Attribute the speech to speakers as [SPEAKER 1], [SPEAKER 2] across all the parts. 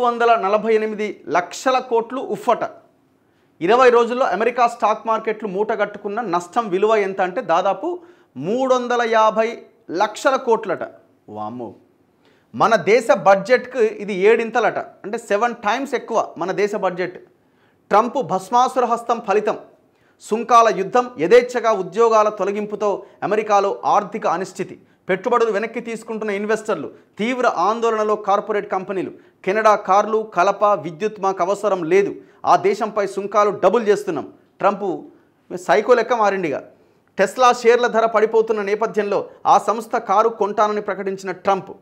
[SPEAKER 1] 348 లక్షల కోట్లు ఉఫ్ఫట. 20 రోజుల్లో అమెరికా స్టాక్ మార్కెట్లు మూటగట్టుకున్న నష్టం విలువ ఎంత అంటే దాదాపు 350 లక్షల కోట్లట. వామ్మో! మన దేశ బడ్జెట్కి ఇది 7 అంటే 7 టైమ్స్ ఎక్కువ మన దేశ బడ్జెట్. ట్రంప్ భస్మాసుర హస్తం ఫలితం. సుంకాల యుద్ధం, యథేచ్ఛగా ఉద్యోగాల తొలగింపుతో అమెరికాలో ఆర్థిక అనిశ్చితి. పెట్టుబడులు వెనక్కి తీసుకుంటున్న ఇన్వెస్టర్లు, తీవ్ర ఆందోళనలో కార్పొరేట్ కంపెనీలు. కెనడా కార్లు, కలప, విద్యుత్ మాకు అవసరం లేదు, ఆ దేశంపై సుంకాలు డబుల్ చేస్తున్నాం. ట్రంప్ సైకో లెక్క మారిండిగా. టెస్లా షేర్ల ధర పడిపోతున్న నేపథ్యంలో ఆ సంస్థ కారు కొంటానని ప్రకటించిన ట్రంప్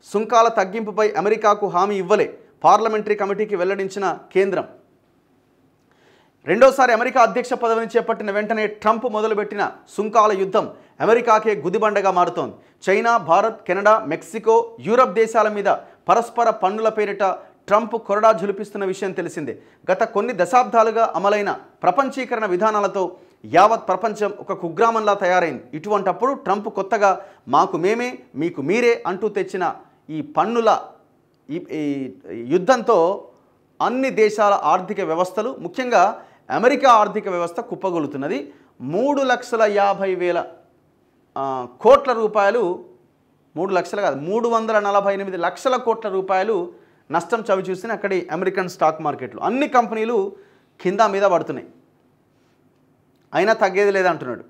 [SPEAKER 1] సుంకాల తగ్గింపుపై అమెరికాకు హామీ ఇవ్వలే. పార్లమెంటరీ కమిటీకి వెల్లడించిన కేంద్రం. రెండోసారి అమెరికా అధ్యక్ష పదవిని చేపట్టిన వెంటనే ట్రంప్ మొదలుపెట్టిన సుంకాల యుద్ధం అమెరికాకే గుదిబండగా మారుతోంది. China, Bharat, Canada, Mexico, Europe దేశాల మీద పరస్పర పన్నుల పేరిట ట్రంప్ కొరడా జులిపిస్తున్న విషయం తెలిసిందే. గత కొన్ని దశాబ్దాలుగా అమలైన ప్రపంచీకరణ విధానాలతో యావత్ ప్రపంచం ఒక కుగ్రామంలా తయారైంది. ఇటువంటప్పుడు ట్రంప్ కొత్తగా మాకు మేమే మీకు మీరే అంటూ తెచ్చిన ఈ పన్నుల ఈ యుద్ధంతో అన్ని దేశాల ఆర్థిక వ్యవస్థలు, ముఖ్యంగా అమెరికా ఆర్థిక వ్యవస్థ కుప్పగొలుతున్నది. 3,50,000 కోట్ల రూపాయలు, 3 లక్షలు కాదు 348 లక్షల కోట్ల రూపాయలు నష్టం చవిచూసిన అక్కడి అమెరికన్ స్టాక్ మార్కెట్లు. అన్ని కంపెనీలు కింద మీద పడుతున్నాయి, అయినా తగ్గేది లేదంటున్నాడు.